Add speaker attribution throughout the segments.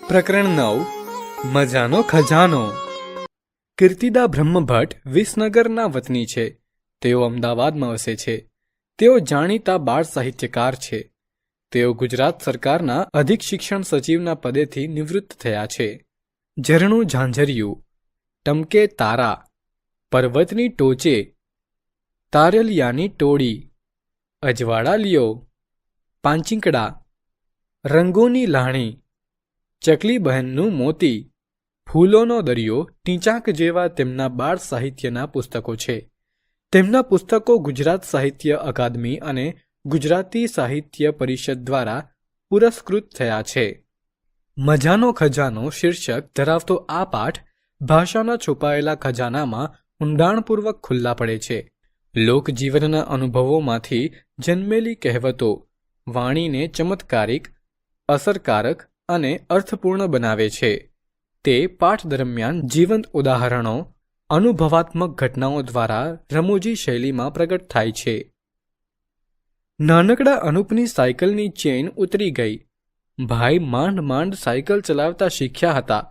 Speaker 1: પ્રકરણ 9 મજાનો ખજાનો. કીર્તિદા બ્રહ્મભટ્ટ વિસનગરના વતની છે. તેઓ અમદાવાદમાં વસે છે. તેઓ જાણીતા બાળ સાહિત્યકાર છે. તેઓ ગુજરાત સરકારના અધિક શિક્ષણ સચિવના પદેથી નિવૃત્ત થયા છે. ઝરણું ઝાંઝરિયું, ટમકે તારા, પર્વતની ટોચે, તારલિયાની ટોળી, અજવાળા લિયો, પાંચીંકડા, રંગોની લાણી, ચકલી બહેનનું મોતી, ફૂલોનો દરિયો ટીંચાક જેવા તેમના બાળ સાહિત્યના પુસ્તકો છે. તેમના પુસ્તકો ગુજરાત સાહિત્ય અકાદમી અને ગુજરાતી સાહિત્ય પરિષદ દ્વારા પુરસ્કૃત થયા છે. મજાનો ખજાનો શીર્ષક ધરાવતો આ પાઠ ભાષાના છુપાયેલા ખજાનામાં ઊંડાણપૂર્વક ખુલ્લા પડે છે. લોકજીવનના અનુભવોમાંથી જન્મેલી કહેવતો વાણીને ચમત્કારિક, અસરકારક અને અર્થપૂર્ણ બનાવે છે. તે પાઠ દરમિયાન જીવંત ઉદાહરણો, અનુભવાત્મક ઘટનાઓ દ્વારા રમૂજી શૈલીમાં પ્રગટ થાય છે. નાનકડા અનુપની સાયકલની ચેઇન ઉતરી ગઈ. ભાઈ માંડ માંડ સાયકલ ચલાવતા શીખ્યા હતા.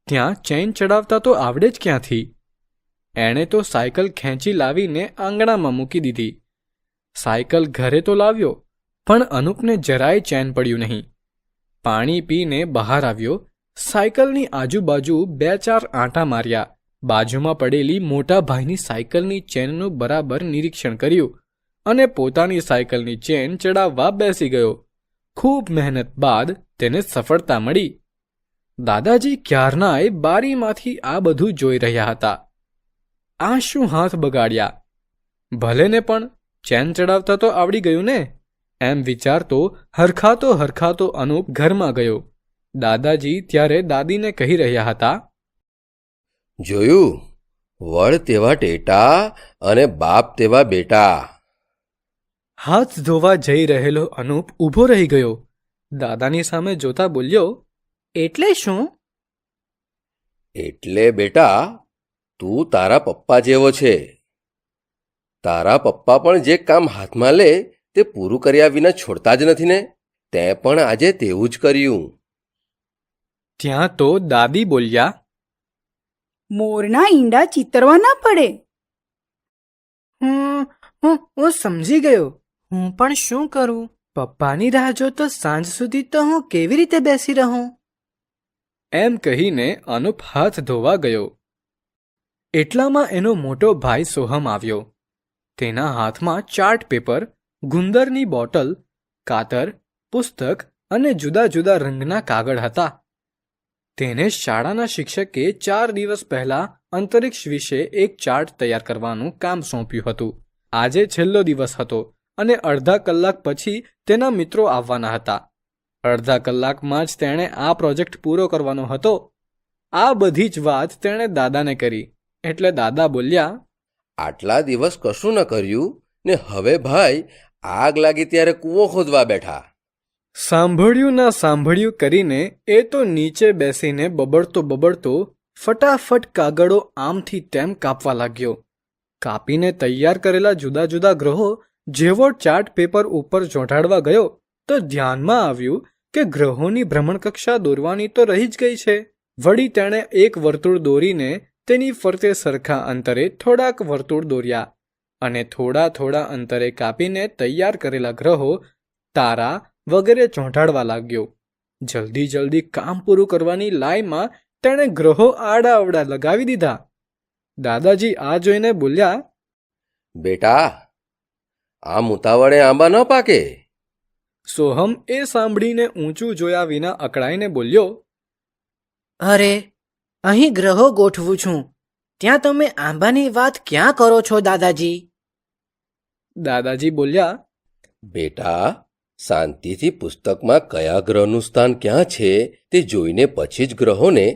Speaker 1: ત્યાં ચેઇન ચડાવતા તો આવડે જ ક્યાંથી? એણે તો સાયકલ ખેંચી લાવીને આંગણામાં મૂકી દીધી. સાયકલ ઘરે તો લાવ્યો, પણ અનુપને જરાય ચેન પડ્યું નહીં. પાણી પીને બહાર આવ્યો. સાયકલની આજુબાજુ 2-4 આંટા માર્યા. બાજુમાં પડેલી મોટા ભાઈની સાયકલની ચેનનું બરાબર નિરીક્ષણ કર્યું અને પોતાની સાયકલની ચેન ચડાવવા બેસી ગયો. ખૂબ મહેનત બાદ તેને સફળતા મળી. દાદાજી ક્યારનાય બારીમાંથી આ બધું જોઈ રહ્યા હતા. આ શું હાથ બગાડ્યા? ભલે ને પણ ચેન ચડાવતા તો આવડી ગયું ને, એમ વિચારતો હરખાતો અનુપ ઘરમાં ગયો. દાદાજી ત્યારે દાદીને કહી રહ્યા હતા,
Speaker 2: જોયું, વડ તેવા ટેટા અને બાપ તેવા બેટા.
Speaker 1: હાથ ધોવા જઈ રહેલો અનુપ ઊભો રહી ગયો. દાદાની સામે જોતા બોલ્યો, એટલે શું?
Speaker 2: એટલે બેટા, તું તારા પપ્પા જેવો છે. તારા પપ્પા પણ જે કામ હાથમાં લે તે પૂરું કર્યા વિના છોડતા જ નથી ને. તે પણ આજે તેવું જ કર્યું.
Speaker 1: ત્યાં તો દાદી બોલ્યા,
Speaker 3: મોરના ઈંડા ચિતરવા ના પડે.
Speaker 1: હું સમજી ગયો. હું પણ શું કરું? પપ્પાની રાહ જોતો સાંજ સુધી તો હું કેવી રીતે બેસી રહું? એમ કહીને અનુપ હાથ ધોવા ગયો. એટલામાં એનો મોટો ભાઈ સોહમ આવ્યો. તેના હાથમાં ચાર્ટ પેપર, ગુંદરની બોટલ, કાતર, પુસ્તક અને જુદા જુદા રંગના કાગળ હતા. તેને શાળાના શિક્ષકે 4 દિવસ પહેલા અંતરિક્ષ વિશે એક ચાર્ટ તૈયાર કરવાનું કામ સોંપ્યું હતું. આજે છેલ્લો દિવસ હતો અને અડધા કલાક પછી તેના મિત્રો આવવાના હતા. અડધા કલાકમાં જ તેણે આ પ્રોજેક્ટ પૂરો કરવાનો હતો. આ બધી જ વાત તેણે દાદાને કરી. એટલે દાદા બોલ્યા,
Speaker 2: આટલા દિવસ કશું ન કર્યું ને હવે ભાઈ આગ લાગી ત્યારે કૂવો ખોદવા બેઠા.
Speaker 1: સાંભળ્યું ના સાંભળ્યું કરીને એ તો નીચે બેસીને બબડતો ફટાફટ કાગળો આમથી તેમ કાપવા લાગ્યો. કાપીને તૈયાર કરેલા જુદા જુદા ગ્રહો જેવો ચાર્ટ પેપર ઉપર ચોંટાડવા ગયો તો ધ્યાનમાં આવ્યું કે ગ્રહોની ભ્રમણકક્ષા દોરવાની તો રહી જ ગઈ છે. વળી તેણે એક વર્તુળ દોરીને તેની ફરતે સરખા અંતરે થોડાક વર્તુળ દોર્યા અને થોડા અંતરે કાપીને તૈયાર કરેલા ગ્રહો, તારા વગેરે ચોંટાડવા લાગ્યો. જલ્દી કામ પૂરું કરવાની લાઈમાં તેણે ગ્રહો આડાઅવડા લગાવી દીધા. દાદાજી આ જોઈને બોલ્યા,
Speaker 2: બેટા, આમ ઉતાવળે આંબા ન પાકે.
Speaker 1: સોહમ એ સાંભળીને ઊંચું જોયા વિના અકળાઈને બોલ્યો,
Speaker 4: અરે, અહીં ગ્રહો ગોઠવું છું, ત્યાં તમે આંબાની વાત ક્યાં કરો છો દાદાજી?
Speaker 1: દાદાજી બોલ્યા,
Speaker 2: બેટા, શાંતિથી પુસ્તકમાં કયા ગ્રહનું સ્થાન ક્યાં છે તે જોઈને પછી જ ગ્રહોને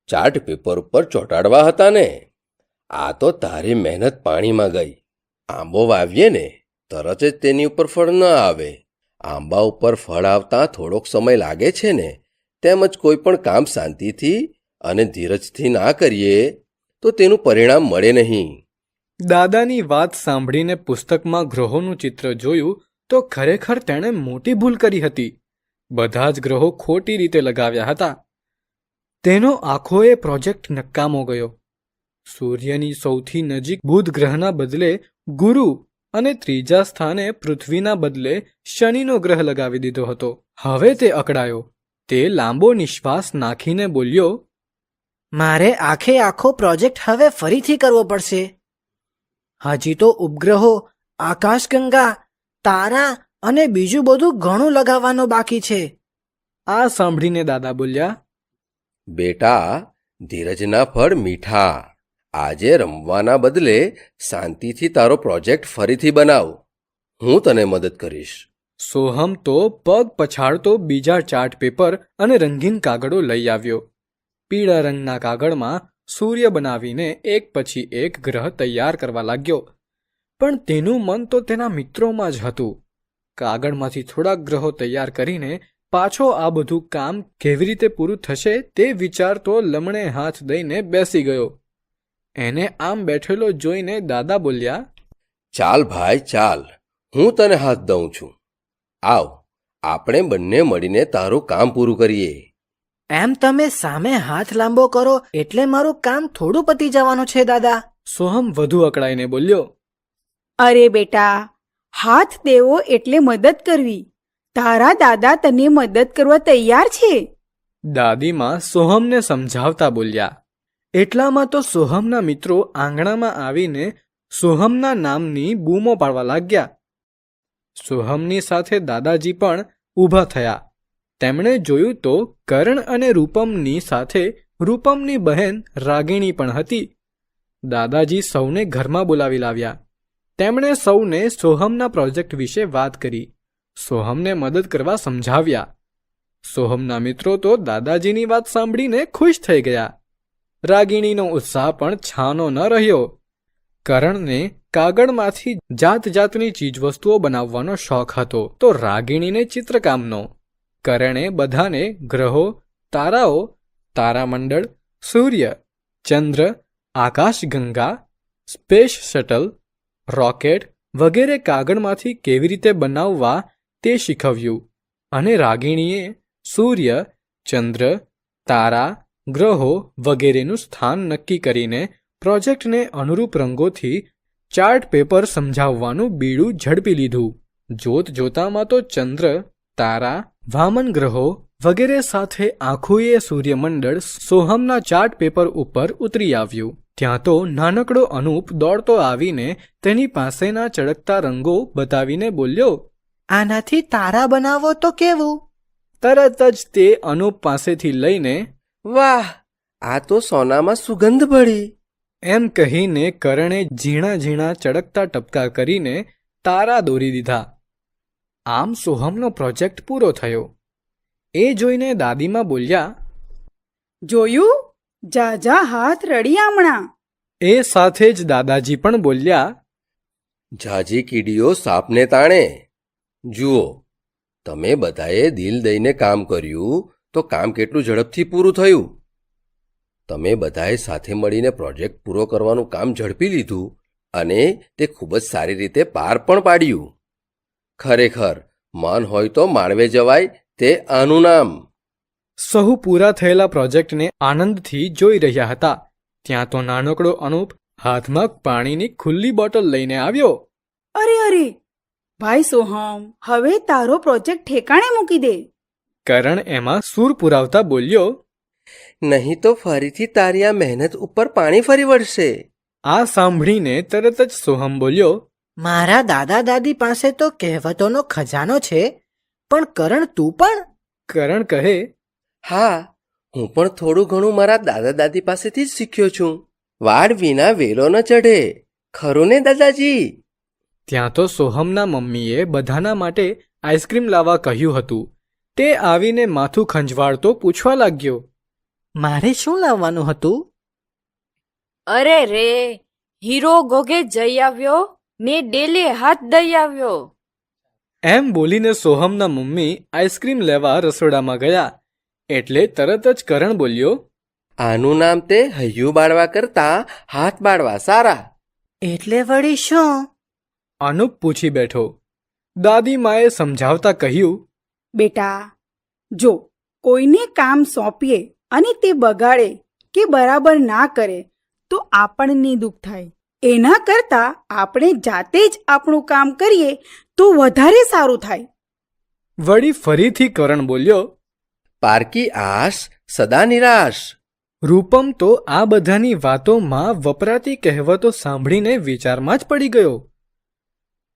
Speaker 2: ચાર્ટ પેપર ઉપર ચોંટાડવા હતા ને. આ તો તારી મહેનત પાણીમાં ગઈ. આંબો વાવીએ ને તરત જ તેની ઉપર ફળ ન આવે. આંબા ઉપર ફળ આવતા થોડોક સમય લાગે છે ને. તેમજ કોઈ પણ કામ શાંતિથી અને ધીરજથી ના કરીએ તો તેનું પરિણામ મળે નહીં.
Speaker 1: દાદાની વાત સાંભળીને પુસ્તકમાં ગ્રહોનું ચિત્ર જોયું તો ખરેખર તેણે મોટી ભૂલ કરી હતી. બધા જ ગ્રહો ખોટી રીતે લગાવ્યા હતા. તેનો આખોએ પ્રોજેક્ટ નકામો ગયો. સૂર્યની સૌથી નજીક બુધ ગ્રહના બદલે ગુરુ અને ત્રીજા સ્થાને પૃથ્વીના બદલે શનિનો ગ્રહ લગાવી દીધો હતો. હવે તે અકળાયો. તે લાંબો નિશ્વાસ નાખીને બોલ્યો,
Speaker 4: મારે આખો પ્રોજેક્ટ હવે ફરીથી કરવો પડશે. હજી તો ઉપગ્રહો, આકાશગંગા, તારા અને બીજું બધું ઘણું લગાવવાનું બાકી છે.
Speaker 1: આ સાંભળીને દાદા બોલ્યા,
Speaker 2: બેટા, ધીરજના ફળ મીઠા. આજે રમવાના બદલે શાંતિથી તારો પ્રોજેક્ટ ફરીથી બનાવ. હું તને મદદ કરીશ.
Speaker 1: સોહમ તો પગ પછાડતો બીજા ચાર્ટ પેપર અને રંગીન કાગળો લઈ આવ્યો. પીળા રંગના કાગળમાં સૂર્ય બનાવીને એક પછી એક ગ્રહ તૈયાર કરવા લાગ્યો. પણ તેનું મન તો તેના મિત્રોમાં જ હતું. કાગળમાંથી થોડાક ગ્રહો તૈયાર કરીને પાછો આ બધું કામ કેવી રીતે પૂરું થશે તે વિચારતો લમણે હાથ દઈને બેસી ગયો. એને આમ બેઠેલો જોઈને દાદા બોલ્યા,
Speaker 2: ચાલ ભાઈ ચાલ, હું તને હાથ દઉં છું. આવ, આપણે બંને મળીને તારું કામ પૂરું કરીએ.
Speaker 4: એમ તમે સામે હાથ લાંબો કરો એટલે મારું કામ થોડું પતી જવાનું છે દાદા.
Speaker 1: સોહમ વધુ અકળાઈને બોલ્યો,
Speaker 3: અરે બેટા, હાથ દેવો એટલે મદદ કરવી. તારા દાદા તને મદદ કરવા તૈયાર છે.
Speaker 1: દાદીમાં સોહમને સમજાવતા બોલ્યા. એટલામાં તો સોહમના મિત્રો આંગણામાં આવીને સોહમના નામની બૂમો પાડવા લાગ્યા. સોહમની સાથે દાદાજી પણ ઊભા થયા. તેમણે જોયું તો કરણ અને રૂપમની સાથે રૂપમની બહેન રાગિણી પણ હતી. દાદાજી સૌને ઘરમાં બોલાવી લાવ્યા. તેમણે સૌને સોહમના પ્રોજેક્ટ વિશે વાત કરી. સોહમને મદદ કરવા સમજાવ્યા. સોહમના મિત્રો તો દાદાજીની વાત સાંભળીને ખુશ થઈ ગયા. રાગિણીનો ઉત્સાહ પણ છાનો ન રહ્યો. કરણને કાગળમાંથી જાત જાતની ચીજવસ્તુઓ બનાવવાનો શોખ હતો તો રાગિણીને ચિત્રકામનો. કરણે બધાને ગ્રહો, તારાઓ, તારામંડળ, સૂર્ય, ચંદ્ર, આકાશગંગા, સ્પેસ શટલ, રોકેટ વગેરે કાગળમાંથી કેવી રીતે બનાવવા તે શીખવ્યું. અને રાગિણીએ સૂર્ય, ચંદ્ર, તારા, ગ્રહો વગેરેનું સ્થાન નક્કી કરીને પ્રોજેક્ટને અનુરૂપ રંગોથી ચાર્ટ પેપર સમજાવવાનું બીડું ઝડપી લીધું. જોત જોતામાં તો ચંદ્ર, તારા, વામન ગ્રહો વગેરે સાથે આખુંએ સૂર્યમંડળ સોહમના ચાર્ટ પેપર ઉપર ઉતરી આવ્યું. ત્યાં તો નાનકડો અનૂપ દોડતો આવીને તેની પાસેના ચળકતા રંગો બતાવીને બોલ્યો,
Speaker 4: આનાથી તારા બનાવો તો કેવું?
Speaker 1: તરત જ તે અનૂપ પાસેથી લઈને
Speaker 2: વાહ, આ તો સોનામાં સુગંધ ભળી.
Speaker 1: એમ કહીને કરણે ઝીણા ઝીણા ચળકતા ટપકા કરીને તારા દોરી દીધા. આમ સોહમનો પ્રોજેક્ટ પૂરો થયો. એ જોઈને દાદીમાં બોલ્યા,
Speaker 3: જોયું? જાજા હાથ રળિયામણા.
Speaker 1: એ સાથે જ દાદાજી પણ બોલ્યા,
Speaker 2: ઝાઝી કીડીઓ સાપને તાણે. જુઓ, તમે બધાએ દિલ દઈને કામ કર્યું તો કામ કેટલું ઝડપથી પૂરું થયું. તમે બધાએ સાથે મળીને પ્રોજેક્ટ પૂરો કરવાનું કામ ઝડપી લીધું અને તે ખૂબ જ સારી રીતે પાર પણ પાડ્યું. ખરેખર મન હોય તો માળવે જવાય, તે આનું નામ.
Speaker 1: સહુ પૂરા થયેલા પ્રોજેક્ટને આનંદથી જોઈ રહ્યા હતા. ત્યાં તો નાનકડો અનૂપ હાથમાં પાણીની ખુલ્લી બોટલ લઈને આવ્યો.
Speaker 3: અરે અરે, ભાઈ સોહમ, હવે તારો પ્રોજેક્ટ ઠેકાણે મૂકી દે.
Speaker 1: કરણ એમાં સૂર પુરાવતા બોલ્યો,
Speaker 2: નહીં તો ફરીથી તારી આ મહેનત ઉપર પાણી ફરી વળશે.
Speaker 1: આ સાંભળીને તરત જ સોહમ બોલ્યો,
Speaker 4: મારા દાદા દાદી પાસે તો કહેવતોનો ખજાનો છે, પણ કરણ તું પણ?
Speaker 1: કરણ કહે,
Speaker 2: હા, હું પણ થોડું ઘણું મારા દાદા દાદી પાસેથી જ શીખ્યો છું. વાડ વિના વેલો ન ચઢે, ખરું ને દાદાજી?
Speaker 1: ત્યાં તો સોહમના મમ્મીએ બધાના માટે આઈસ્ક્રીમ લાવવા કહ્યું હતું. તે આવીને માથું ખંજવાળતો પૂછવા લાગ્યો,
Speaker 4: મારે શું લાવવાનું હતું?
Speaker 5: અરે રે, હીરો ગોગે જઈ આવ્યો ને ડેલે હાથ દઈ આવ્યો.
Speaker 1: એમ બોલીને સોહમના મમ્મી આઈસ્ક્રીમ લેવા રસોડામાં ગયા. એટલે તરત જ કરણ બોલ્યો,
Speaker 2: આનું નામ તે હૈયું બાળવા કરતા હાથ બાળવા સારા.
Speaker 4: એટલે વળી શું?
Speaker 1: અનુપ પૂછી બેઠો. દાદીમાએ સમજાવતા કહ્યું,
Speaker 3: બેટા, જો કોઈને કામ સોંપીએ અને તે બગાડે કે બરાબર ના કરે તો આપણને દુઃખ થાય. એના કરતાં આપણે જાતે જ આપણું કામ કરીએ તો વધારે સારું થાય.
Speaker 1: વળી ફરીથી કરણ બોલ્યો.
Speaker 2: પારકી આશ સદા નિરાશ.
Speaker 1: રૂપમ તો આ બધાની વાતોમાં વપરાતી કહેવતો સાંભળીને વિચારમાં જ પડી ગયો.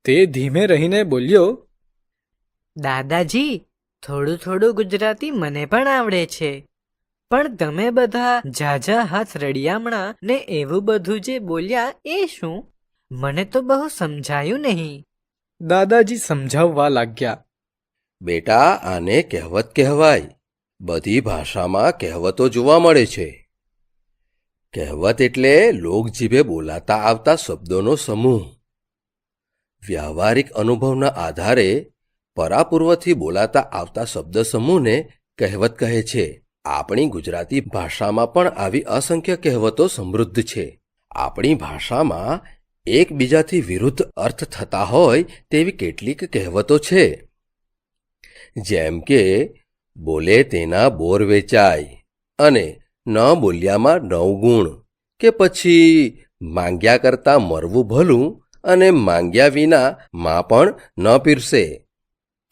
Speaker 1: તે ધીમે રહીને બોલ્યો.
Speaker 4: દાદાજી, થોડું થોડું ગુજરાતી મને પણ આવડે છે, પણ તમે બધા ઝાઝા હાથ રડિયામણા ને એવું બધું જે બોલ્યા એ શું? મને તો બહુ સમજાયું નહીં.
Speaker 1: દાદાજી સમજાવવા લાગ્યા.
Speaker 2: બેટા, આને કહેવત કહેવાય. બધી ભાષામાં કહેવતો જોવા મળે છે. કહેવત એટલે લોકજીભે બોલાતા આવતા શબ્દોનો સમૂહ. વ્યાવહારિક અનુભવના આધારે પરાપૂર્વથી બોલાતા આવતા શબ્દ સમૂહને કહેવત કહે છે. આપણી ગુજરાતી ભાષામાં પણ આવી અસંખ્ય કહેવતો સમૃદ્ધ છે. આપણી ભાષામાં એકબીજાથી વિરુદ્ધ અર્થ થતા હોય તેવી કેટલીક કહેવતો છે. જેમ કે બોલે તેના બોર વેચાય અને ન બોલ્યામાં 9 ગુણ, કે પછી માંગ્યા કરતાં મરવું ભલું અને માંગ્યા વિના માં પણ ન પીરસે.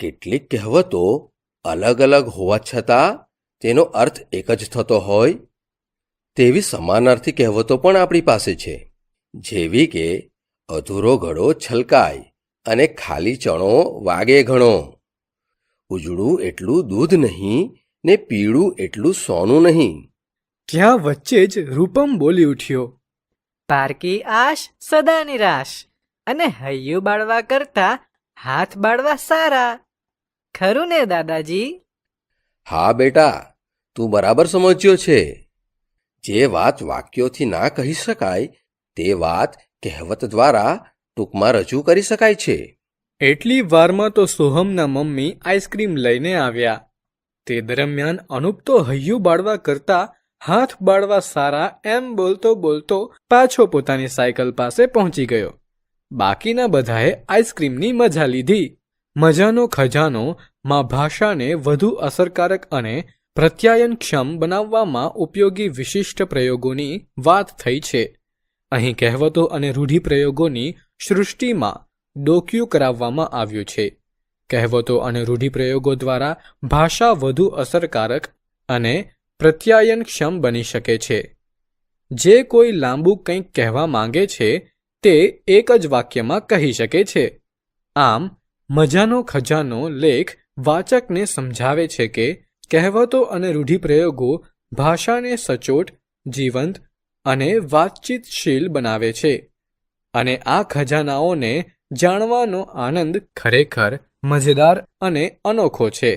Speaker 2: કેટલીક કહેવતો અલગ અલગ હોવા છતાં તેનો અર્થ એક જ થતો હોય તેવી સમાનાર્થી કહેવતો પણ આપણી પાસે છે. જેવી કે અધૂરો ઘડો છલકાય અને ખાલી ચણો વાગે ઘણો. ઉજળું એટલું દૂધ નહીં ને પીળું એટલું સોનું નહીં.
Speaker 1: ત્યાં વચ્ચે જ રૂપમ બોલી ઉઠ્યો.
Speaker 4: પારકી આશ સદા નિરાશ અને હૈયું બાળવા કરતા હાથ બાળવા સારા. ખરું ને દાદાજી?
Speaker 2: હા બેટા, તું બરાબર સમજ્યો છે. જે વાત વાક્યોથી ના કહી શકાય તે વાત કહેવત દ્વારા ટૂંકમાં રજૂ કરી શકાય છે.
Speaker 1: એટલી વારમાં તો સોહમના મમ્મી આઈસ્ક્રીમ લઈને આવ્યા. તે દરમિયાન અનુપ તો હૈયું બાળવા કરતા હાથ બાળવા સારા એમ બોલતો બોલતો પાછો પોતાની સાયકલ પાસે પહોંચી ગયો. બાકીના બધાએ આઈસ્ક્રીમની મજા લીધી. મજાનો ખજાનો માં ભાષાને વધુ અસરકારક અને પ્રત્યાયનક્ષમ બનાવવામાં ઉપયોગી વિશિષ્ટ પ્રયોગોની વાત થઈ છે. અહીં કહેવતો અને રૂઢિપ્રયોગોની સૃષ્ટિમાં ડોકિયું કરાવવામાં આવ્યું છે. કહેવતો અને રૂઢિપ્રયોગો દ્વારા ભાષા વધુ અસરકારક અને પ્રત્યાયનક્ષમ બની શકે છે. જે કોઈ લાંબુ કંઈક કહેવા માંગે છે તે એક જ વાક્યમાં કહી શકે છે. આમ મજાનો ખજાનો લેખ વાચકને સમજાવે છે કે કહેવતો અને રૂઢિપ્રયોગો ભાષાને સચોટ, જીવંત અને વાતચીતશીલ બનાવે છે. અને આ ખજાનાઓને જાણવાનો આનંદ ખરેખર મજેદાર અને અનોખો છે.